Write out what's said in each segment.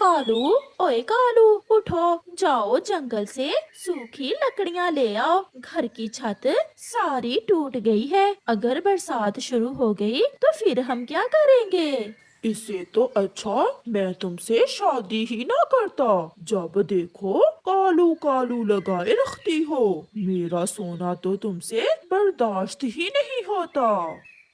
कालू, ओए कालू, उठो, जाओ जंगल से सूखी लकड़ियाँ ले आओ। घर की छत सारी टूट गई है। अगर बरसात शुरू हो गई तो फिर हम क्या करेंगे? इससे तो अच्छा मैं तुमसे शादी ही ना करता। जब देखो कालू कालू लगाए रखती हो। मेरा सोना तो तुमसे बर्दाश्त ही नहीं होता।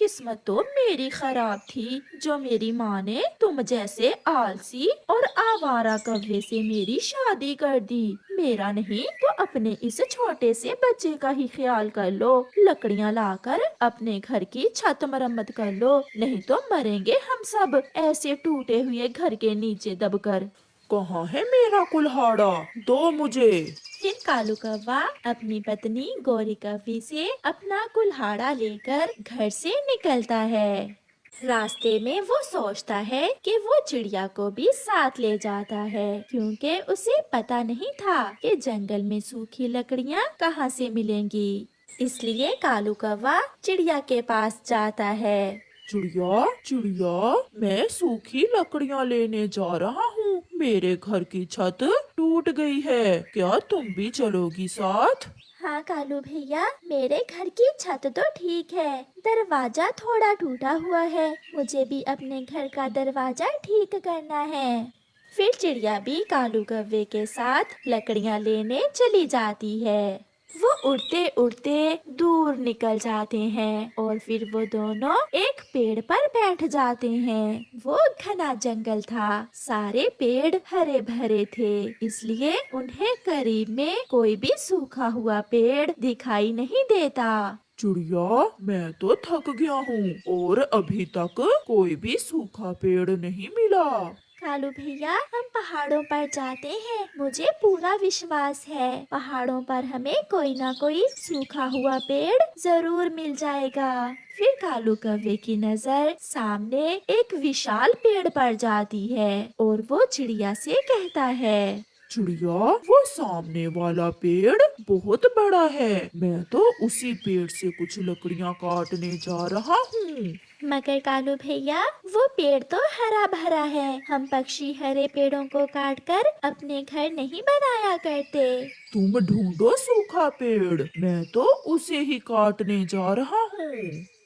किस्मत तो मेरी खराब थी जो मेरी माँ ने तुम जैसे आलसी और आवारा कौवे से मेरी शादी कर दी। मेरा नहीं तो अपने इस छोटे से बच्चे का ही ख्याल कर लो। लकड़ियाँ लाकर अपने घर की छत मरम्मत कर लो, नहीं तो मरेंगे हम सब ऐसे टूटे हुए घर के नीचे दबकर। कहाँ है मेरा कुल्हाड़ा? दो मुझे। फिर कालू कौवा अपनी पत्नी गौरी कौवी से अपना कुल्हाड़ा लेकर घर से निकलता है। रास्ते में वो सोचता है कि वो चिड़िया को भी साथ ले जाता है, क्योंकि उसे पता नहीं था कि जंगल में सूखी लकड़ियाँ कहाँ से मिलेंगी। इसलिए कालू कौवा चिड़िया के पास जाता है। चिड़िया चिड़िया, मैं सूखी लकड़ियाँ लेने जा रहा हूँ। मेरे घर की छत टूट गई है, क्या तुम भी चलोगी साथ? हाँ कालू भैया, मेरे घर की छत तो ठीक है, दरवाजा थोड़ा टूटा हुआ है। मुझे भी अपने घर का दरवाजा ठीक करना है। फिर चिड़िया भी कालू कौवे के साथ लकड़ियाँ लेने चली जाती है। वो उड़ते उड़ते दूर निकल जाते हैं और फिर वो दोनों एक पेड़ पर बैठ जाते हैं। वो घना जंगल था, सारे पेड़ हरे भरे थे, इसलिए उन्हें करीब में कोई भी सूखा हुआ पेड़ दिखाई नहीं देता। चिड़िया, मैं तो थक गया हूँ और अभी तक कोई भी सूखा पेड़ नहीं मिला। कालू भैया, हम पहाड़ों पर जाते हैं, मुझे पूरा विश्वास है पहाड़ों पर हमें कोई ना कोई सूखा हुआ पेड़ जरूर मिल जाएगा। फिर कालू कौवे की नजर सामने एक विशाल पेड़ पर जाती है और वो चिड़िया से कहता है। चिड़िया, वो सामने वाला पेड़ बहुत बड़ा है। मैं तो उसी पेड़ से कुछ लकड़ियाँ काटने जा रहा हूँ। मगर कालू भैया, वो पेड़ तो हरा भरा है, हम पक्षी हरे पेड़ों को काटकर अपने घर नहीं बनाया करते। तुम ढूंढो सूखा पेड़, मैं तो उसे ही काटने जा रहा हूँ।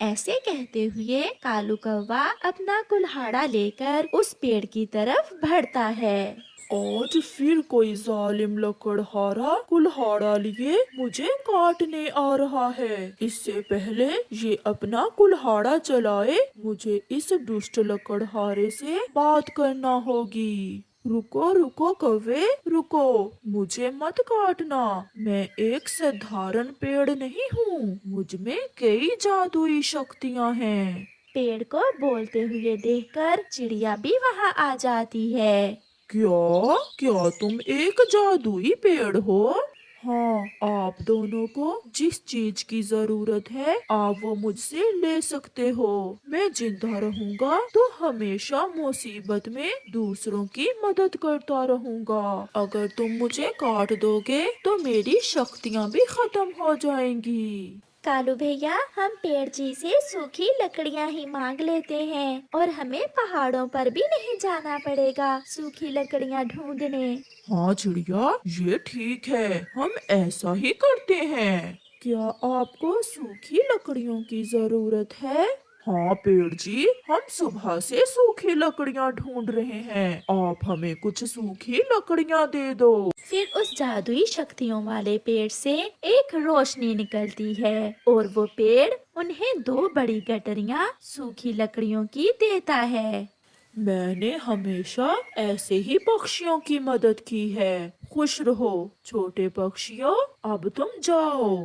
ऐसे कहते हुए कालू कौवा अपना कुल्हाड़ा लेकर उस पेड़ की तरफ बढ़ता है। आज फिर कोई जालिम लकड़हारा कुल्हाड़ा लिए मुझे काटने आ रहा है। इससे पहले ये अपना कुल्हाड़ा चलाए, मुझे इस दुष्ट लकड़हारे से बात करना होगी। रुको रुको कौवे, रुको, मुझे मत काटना। मैं एक साधारण पेड़ नहीं हूँ, मुझ में कई जादुई शक्तियाँ हैं। पेड़ को बोलते हुए देखकर चिड़िया भी वहाँ आ जाती है। क्या क्या तुम एक जादुई पेड़ हो? हाँ, आप दोनों को जिस चीज की जरूरत है आप वो मुझसे ले सकते हो। मैं जिंदा रहूंगा तो हमेशा मुसीबत में दूसरों की मदद करता रहूंगा। अगर तुम मुझे काट दोगे तो मेरी शक्तियाँ भी खत्म हो जाएंगी। कालू भैया, हम पेड़ जी से सूखी लकड़ियाँ ही मांग लेते हैं और हमें पहाड़ों पर भी नहीं जाना पड़ेगा सूखी लकड़ियाँ ढूंढने। हाँ चिड़िया, ये ठीक है, हम ऐसा ही करते हैं। क्या आपको सूखी लकड़ियों की जरूरत है? हाँ पेड़ जी, हम सुबह से सूखी लकड़ियाँ ढूंढ रहे हैं, आप हमें कुछ सूखी लकड़ियाँ दे दो। फिर उस जादुई शक्तियों वाले पेड़ से एक रोशनी निकलती है और वो पेड़ उन्हें दो बड़ी गठरियाँ सूखी लकड़ियों की देता है। मैंने हमेशा ऐसे ही पक्षियों की मदद की है। खुश रहो छोटे पक्षियों, अब तुम जाओ।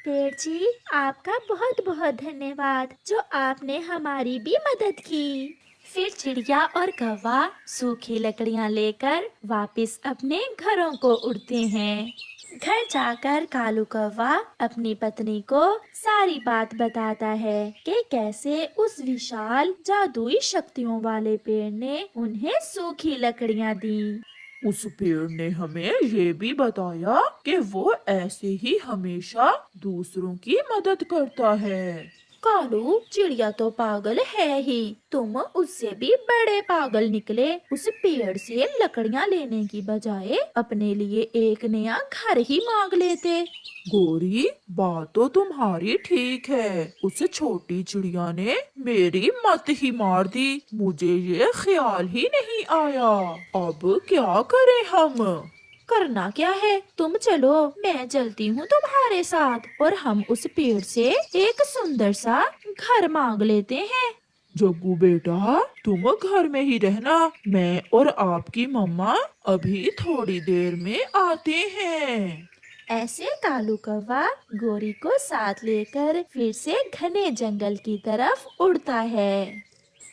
पेड़ जी, आपका बहुत बहुत धन्यवाद जो आपने हमारी भी मदद की। फिर चिड़िया और कौवा सूखी लकड़ियाँ लेकर वापस अपने घरों को उड़ते हैं। घर जाकर कालू कौवा अपनी पत्नी को सारी बात बताता है कि कैसे उस विशाल जादुई शक्तियों वाले पेड़ ने उन्हें सूखी लकड़ियाँ दी। उस पेड़ ने हमें ये भी बताया कि वो ऐसे ही हमेशा दूसरों की मदद करता है। कालू, चिड़िया तो पागल है ही, तुम उससे भी बड़े पागल निकले। उस पेड़ से लकड़ियाँ लेने की बजाय अपने लिए एक नया घर ही मांग लेते। गोरी, बात तो तुम्हारी ठीक है। उस छोटी चिड़िया ने मेरी मत ही मार दी। मुझे ये ख्याल ही नहीं आया। अब क्या करें हम? करना क्या है, तुम चलो, मैं चलती हूँ तुम्हारे साथ और हम उस पेड़ से एक सुंदर सा घर मांग लेते हैं। जग्गू बेटा, तुम घर में ही रहना। मैं और आपकी मम्मा अभी थोड़ी देर में आते हैं। ऐसे कालू कौवा गोरी को साथ लेकर फिर से घने जंगल की तरफ उड़ता है।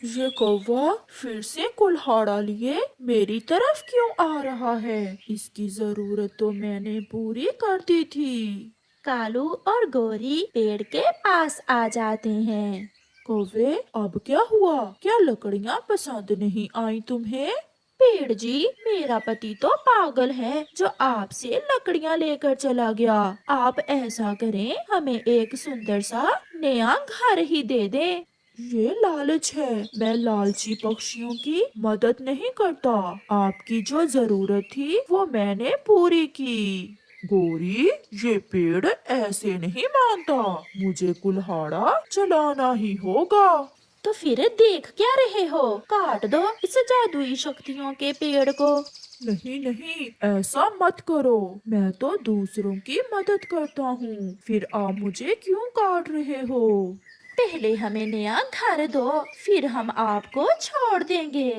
ये कौवा फिर से कुल्हाड़ा लिए मेरी तरफ क्यों आ रहा है? इसकी जरूरत तो मैंने पूरी कर दी थी। कालू और गोरी पेड़ के पास आ जाते हैं। कौवे, अब क्या हुआ? क्या लकड़ियाँ पसंद नहीं आई तुम्हें? पेड़ जी, मेरा पति तो पागल है जो आपसे लकड़ियाँ लेकर चला गया। आप ऐसा करें, हमें एक सुंदर सा नया घर ही दे दें। ये लालच है। मैं लालची पक्षियों की मदद नहीं करता। आपकी जो जरूरत थी वो मैंने पूरी की। गोरी, ये पेड़ ऐसे नहीं मानता। मुझे कुल्हाड़ा चलाना ही होगा। तो फिर देख क्या रहे हो, काट दो इस जादुई शक्तियों के पेड़ को। नहीं नहीं, ऐसा मत करो। मैं तो दूसरों की मदद करता हूँ, फिर आप मुझे क्यों काट रहे हो? पहले हमें नया घर दो, फिर हम आपको छोड़ देंगे।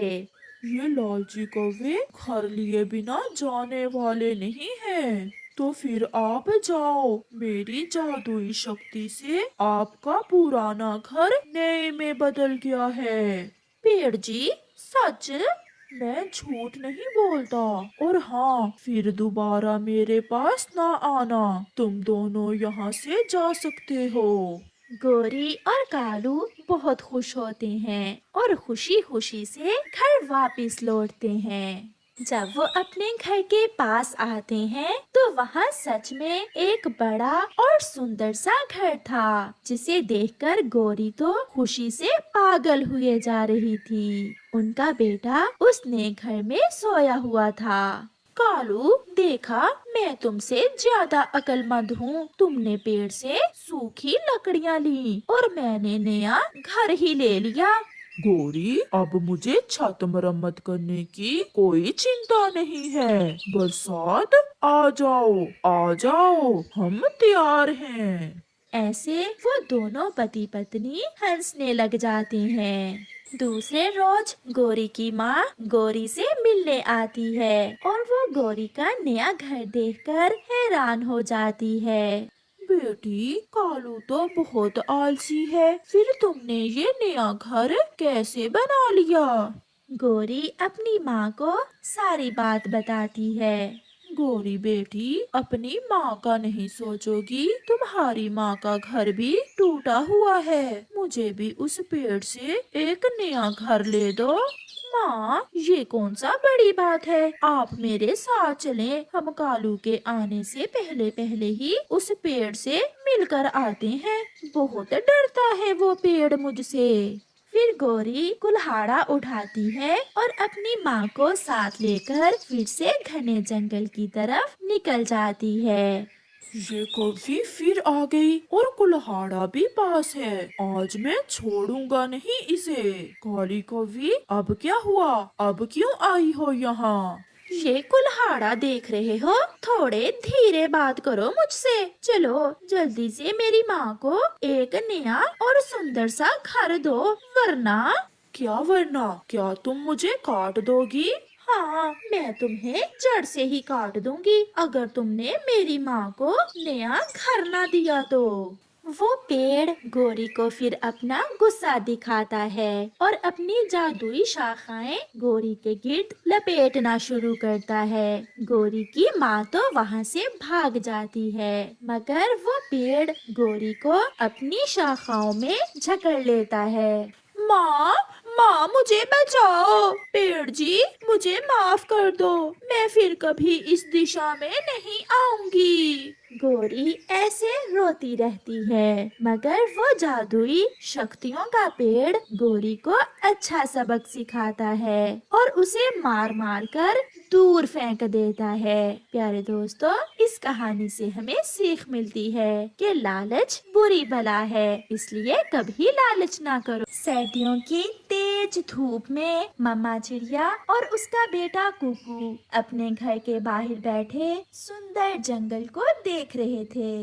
ये लालची कौवे घर लिए बिना जाने वाले नहीं हैं। तो फिर आप जाओ। मेरी जादुई शक्ति से आपका पुराना घर नए में बदल गया है। पेड़ जी, सच? मैं झूठ नहीं बोलता। और हाँ, फिर दोबारा मेरे पास ना आना। तुम दोनों यहाँ से जा सकते हो। गोरी और कालू बहुत खुश होते हैं और खुशी खुशी से घर वापस लौटते हैं। जब वो अपने घर के पास आते हैं तो वहाँ सच में एक बड़ा और सुंदर सा घर था, जिसे देखकर गोरी तो खुशी से पागल हुए जा रही थी। उनका बेटा उस नए घर में सोया हुआ था। कालू, देखा, मैं तुमसे ज्यादा अक्लमंद हूँ। तुमने पेड़ से सूखी लकड़ियाँ ली और मैंने नया घर ही ले लिया। गोरी, अब मुझे छत मरम्मत करने की कोई चिंता नहीं है। बरसात, आ जाओ, हम तैयार हैं। ऐसे वो दोनों पति पत्नी हंसने लग जाते हैं। दूसरे रोज गोरी की माँ गोरी से मिलने आती है और वो गोरी का नया घर देखकर हैरान हो जाती है। बेटी, कालू तो बहुत आलसी है। फिर तुमने ये नया घर कैसे बना लिया? गोरी अपनी माँ को सारी बात बताती है। गोरी बेटी, अपनी माँ का नहीं सोचोगी? तुम्हारी माँ का घर भी टूटा हुआ है। मुझे भी उस पेड़ से एक नया घर ले दो। माँ, ये कौन सा बड़ी बात है? आप मेरे साथ चलें। हम कालू के आने से पहले पहले ही उस पेड़ से मिलकर आते हैं। बहुत डरता है वो पेड़ मुझसे। फिर गोरी कुल्हाड़ा उठाती है और अपनी माँ को साथ लेकर फिर से घने जंगल की तरफ निकल जाती है। ये कौवी फिर आ गई और कुल्हाड़ा भी पास है। आज मैं छोड़ूंगा नहीं इसे। काली कौवी, अब क्या हुआ? अब क्यों आई हो यहाँ? ये कुल्हाड़ा देख रहे हो? थोड़े धीरे बात करो मुझसे। चलो जल्दी से मेरी माँ को एक नया और सुंदर सा घर दो, वरना। क्या वरना? क्या तुम मुझे काट दोगी? हाँ, मैं तुम्हें जड़ से ही काट दूंगी अगर तुमने मेरी माँ को नया घर ना दिया तो। वो पेड़ गोरी को फिर अपना गुस्सा दिखाता है और अपनी जादुई शाखाएं गोरी के गिर्द लपेटना शुरू करता है। गोरी की माँ तो वहाँ से भाग जाती है, मगर वो पेड़ गोरी को अपनी शाखाओं में जकड़ लेता है। माँ, माँ, मुझे बचाओ। पेड़ जी, मुझे माफ कर दो। मैं फिर कभी इस दिशा में नहीं आऊंगी। गोरी ऐसे रोती रहती है, मगर वो जादुई शक्तियों का पेड़ गोरी को अच्छा सबक सिखाता है और उसे मार मार कर दूर फेंक देता है। प्यारे दोस्तों, इस कहानी से हमें सीख मिलती है कि लालच बुरी बला है, इसलिए कभी लालच ना करो। सर्दियों की तेज धूप में मम्मा चिड़िया और उसका बेटा कुकू अपने घर के बाहर बैठे सुंदर जंगल को देख रहे थे।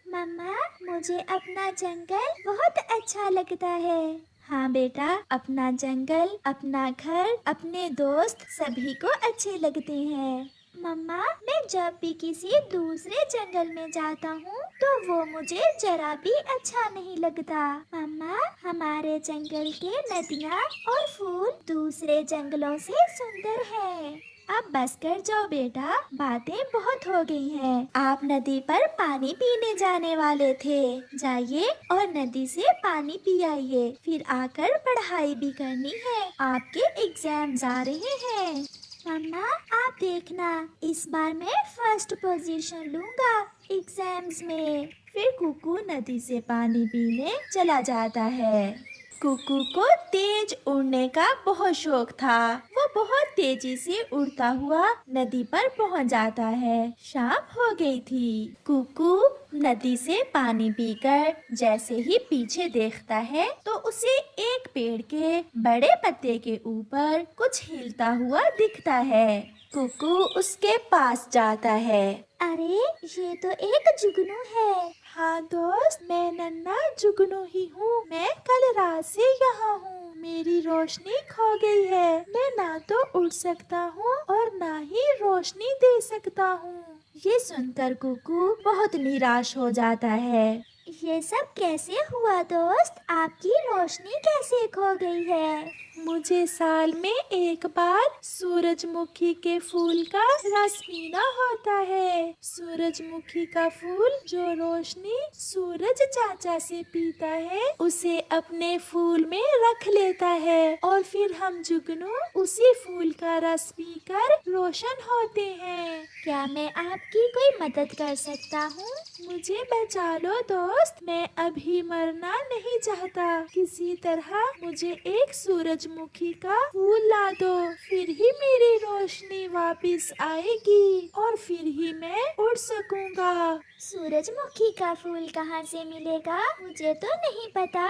मम्मा, मुझे अपना जंगल बहुत अच्छा लगता है। हाँ बेटा, अपना जंगल, अपना घर, अपने दोस्त सभी को अच्छे लगते हैं। मम्मा, मैं जब भी किसी दूसरे जंगल में जाता हूँ तो वो मुझे जरा भी अच्छा नहीं लगता। मम्मा, हमारे जंगल के नदियाँ और फूल दूसरे जंगलों से सुंदर हैं। अब बस कर जाओ बेटा, बातें बहुत हो गई हैं। आप नदी पर पानी पीने जाने वाले थे, जाइए और नदी से पानी पी आइए, फिर आकर पढ़ाई भी करनी है, आपके एग्जाम्स आ रहे हैं। मम्मा, आप देखना, इस बार मैं फर्स्ट पोजीशन लूंगा एग्जाम्स में। फिर कुकू नदी से पानी पीने चला जाता है। कुकू को तेज उड़ने का बहुत शौक था। वो बहुत तेजी से उड़ता हुआ नदी पर पहुंच जाता है। शाम हो गई थी। कुकू नदी से पानी पीकर जैसे ही पीछे देखता है तो उसे एक पेड़ के बड़े पत्ते के ऊपर कुछ हिलता हुआ दिखता है। कुकू उसके पास जाता है। अरे, ये तो एक जुगनू है। हाँ दोस्त, मैं नन्हा जुगनू ही हूँ। मैं कल रात से यहाँ हूँ। मेरी रोशनी खो गई है। मैं ना तो उड़ सकता हूँ और ना ही रोशनी दे सकता हूँ। ये सुनकर कुकू बहुत निराश हो जाता है। ये सब कैसे हुआ दोस्त? आपकी रोशनी कैसे खो गई है? मुझे साल में एक बार सूरजमुखी के फूल का रस पीना होता है। सूरजमुखी का फूल जो रोशनी सूरज चाचा से पीता है, उसे अपने फूल में रख लेता है और फिर हम जुगनू उसी फूल का रस पीकर रोशन होते हैं। क्या मैं आपकी कोई मदद कर सकता हूँ? मुझे बचा लो दोस्त, मैं अभी मरना नहीं चाहता। किसी तरह मुझे एक सूरजमुखी का फूल ला दो, फिर ही मेरी रोशनी वापस आएगी और फिर ही मैं उड़ सकूंगा। सूरजमुखी का फूल कहाँ से मिलेगा? मुझे तो नहीं पता।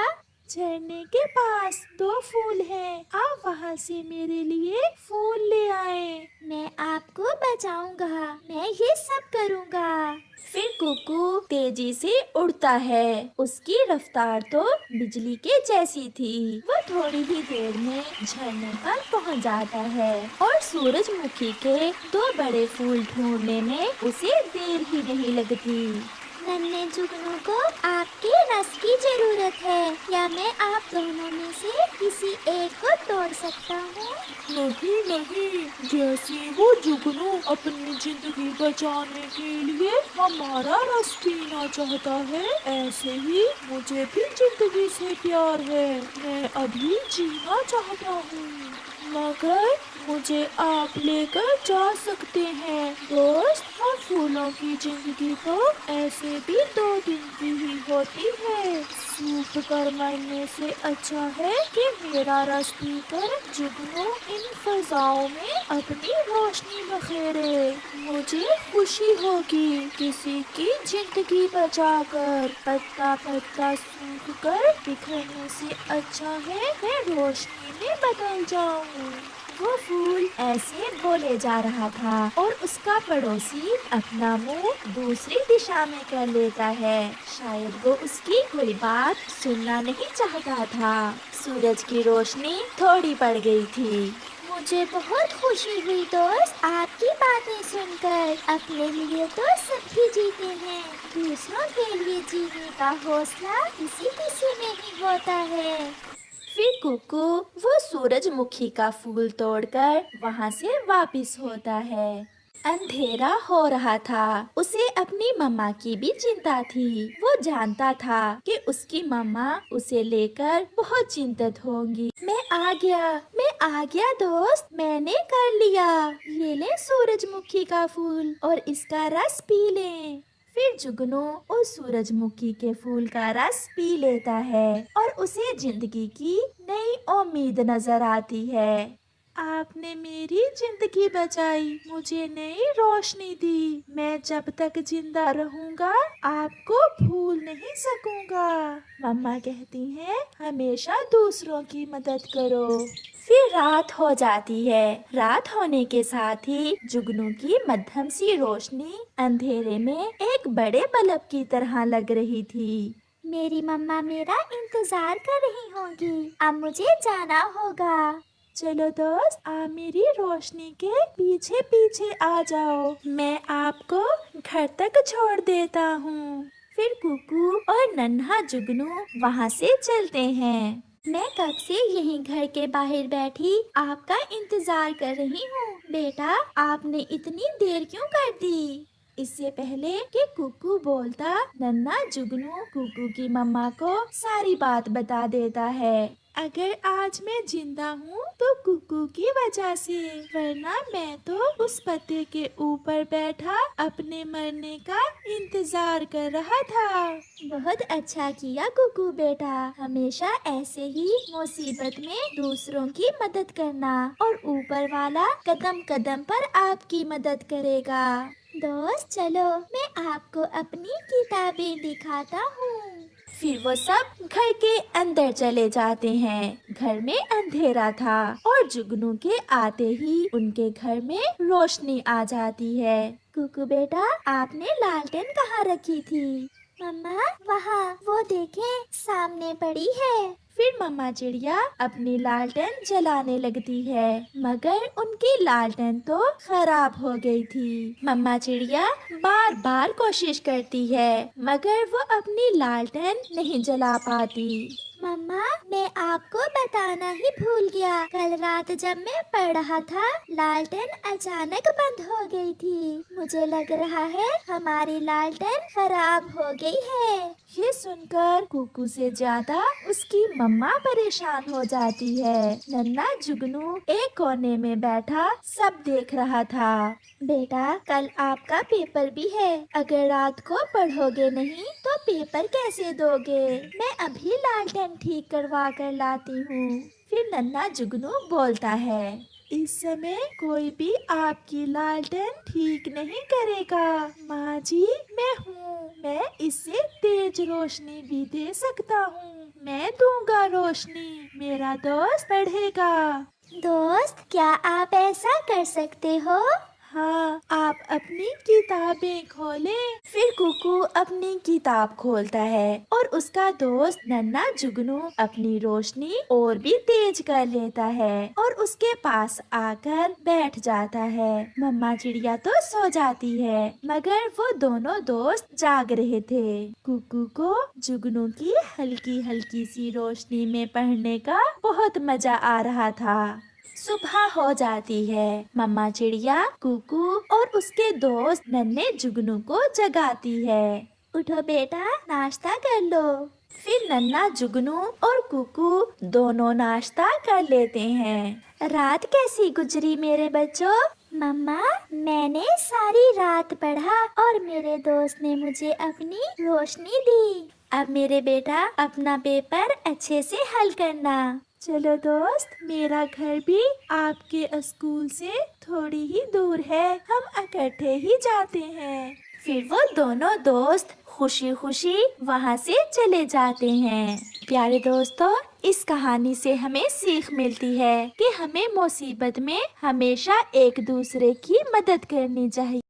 झरने के पास 2 फूल हैं, आप वहाँ से मेरे लिए फूल ले आए। मैं आपको बचाऊंगा, मैं ये सब करूँगा। फिर कुकू तेजी से उड़ता है। उसकी रफ्तार तो बिजली के जैसी थी। वो थोड़ी ही देर में झरने पर पहुंच जाता है और सूरजमुखी के 2 बड़े फूल ढूंढने में उसे देर ही नहीं लगती। नन्हे जुगनू को आपके रस की जरूरत है, या मैं आप दोनों में से किसी एक को तोड़ सकता हूँ? नहीं नहीं, जैसे वो जुगनू अपनी जिंदगी बचाने के लिए हमारा रस पीना चाहता है, ऐसे ही मुझे भी जिंदगी से प्यार है। मैं अभी जीना चाहता हूँ, मगर मुझे आप लेकर जा सकते हैं दोस्त। हम फूलों की जिंदगी तो ऐसे भी 2 दिन की ही होती है। सूख कर मरने से अच्छा है कि मेरा रस पीकर जुगनू इन फजाओं में अपनी रोशनी बखेरे। मुझे खुशी होगी किसी की जिंदगी बचाकर। पत्ता पत्ता सूख कर बिखरने से अच्छा है मैं रोशनी में बदल जाऊं। वो फूल ऐसे बोले जा रहा था और उसका पड़ोसी अपना मुंह दूसरी दिशा में कर लेता है। शायद वो उसकी कोई बात सुनना नहीं चाहता था। सूरज की रोशनी थोड़ी बढ़ गई थी। मुझे बहुत खुशी हुई दोस्त आपकी बातें सुनकर। अपने लिए तो सभी जीते हैं, दूसरों के लिए जीने का हौसला किसी किसी में ही होता है। फिर कुकू वो सूरजमुखी का फूल तोड़कर वहाँ से वापस होता है। अंधेरा हो रहा था। उसे अपनी मम्मा की भी चिंता थी। वो जानता था कि उसकी मम्मा उसे लेकर बहुत चिंतित होंगी। मैं आ गया दोस्त, मैंने कर लिया। ये ले सूरजमुखी का फूल और इसका रस पी ले। फिर जुगनू उस सूरजमुखी के फूल का रस पी लेता है और उसे जिंदगी की नई उम्मीद नजर आती है। आपने मेरी जिंदगी बचाई, मुझे नई रोशनी दी। मैं जब तक जिंदा रहूंगा आपको भूल नहीं सकूंगा। मम्मा कहती हैं हमेशा दूसरों की मदद करो। फिर रात हो जाती है। रात होने के साथ ही जुगनू की मध्यम सी रोशनी अंधेरे में एक बड़े बल्ब की तरह लग रही थी। मेरी मम्मा मेरा इंतजार कर रही होंगी, अब मुझे जाना होगा। चलो दोस्त, आप मेरी रोशनी के पीछे पीछे आ जाओ, मैं आपको घर तक छोड़ देता हूँ। फिर कुकू और नन्हा जुगनू वहाँ से चलते हैं। मैं कब से यहीं घर के बाहर बैठी आपका इंतजार कर रही हूँ। बेटा, आपने इतनी देर क्यों कर दी? इससे पहले कि कुकू बोलता, नन्हा जुगनू कुकू की मम्मा को सारी बात बता देता है। अगर आज मैं जिंदा हूँ तो कुकू की वजह से, वरना मैं तो उस पत्ते के ऊपर बैठा अपने मरने का इंतजार कर रहा था। बहुत अच्छा किया कुकू बेटा, हमेशा ऐसे ही मुसीबत में दूसरों की मदद करना और ऊपर वाला कदम कदम पर आपकी मदद करेगा। दोस्त चलो, मैं आपको अपनी किताबें दिखाता हूँ। फिर वो सब घर के अंदर चले जाते हैं। घर में अंधेरा था और जुगनू के आते ही उनके घर में रोशनी आ जाती है। कुकू बेटा, आपने लालटेन कहाँ रखी थी? मम्मा, वहाँ, वो देखें, सामने पड़ी है। फिर मम्मा चिड़िया अपनी लालटेन जलाने लगती है, मगर उनकी लालटेन तो खराब हो गई थी। मम्मा चिड़िया बार बार कोशिश करती है, मगर वो अपनी लालटेन नहीं जला पाती। मम्मा, मैं आपको बताना ही भूल गया। कल रात जब मैं पढ़ रहा था, लालटेन अचानक बंद हो गई थी। मुझे लग रहा है हमारी लालटेन खराब हो गई है। ये सुनकर कुकू से ज्यादा उसकी मम्मा परेशान हो जाती है। नन्हा जुगनू एक कोने में बैठा सब देख रहा था। बेटा, कल आपका पेपर भी है, अगर रात को पढ़ोगे नहीं तो पेपर कैसे दोगे? मैं अभी लालटेन ठीक करवा कर लाती हूँ। फिर नन्हा जुगनू बोलता है, इस समय कोई भी आपकी लालटेन ठीक नहीं करेगा। माँ जी, मैं हूँ, मैं इससे तेज रोशनी भी दे सकता हूँ। मैं दूंगा रोशनी, मेरा दोस्त पढ़ेगा। दोस्त, क्या आप ऐसा कर सकते हो? हाँ, आप अपनी किताबें खोलें। फिर कुकू अपनी किताब खोलता है और उसका दोस्त नन्हा जुगनू अपनी रोशनी और भी तेज कर लेता है और उसके पास आकर बैठ जाता है। मम्मा चिड़िया तो सो जाती है, मगर वो दोनों दोस्त जाग रहे थे। कुकू को जुगनू की हल्की हल्की सी रोशनी में पढ़ने का बहुत मजा आ रहा था। सुबह हो जाती है। मम्मा चिड़िया कुकू और उसके दोस्त नन्हे जुगनू को जगाती है। उठो बेटा, नाश्ता कर लो। फिर नन्हा जुगनू और कुकू दोनों नाश्ता कर लेते हैं। रात कैसी गुजरी मेरे बच्चों? मम्मा, मैंने सारी रात पढ़ा और मेरे दोस्त ने मुझे अपनी रोशनी दी। अब मेरे बेटा अपना पेपर अच्छे से हल करना। चलो दोस्त, मेरा घर भी आपके स्कूल से थोड़ी ही दूर है, हम इकट्ठे ही जाते हैं। फिर वो दोनों दोस्त खुशी खुशी वहाँ से चले जाते हैं। प्यारे दोस्तों, इस कहानी से हमें सीख मिलती है कि हमें मुसीबत में हमेशा एक दूसरे की मदद करनी चाहिए।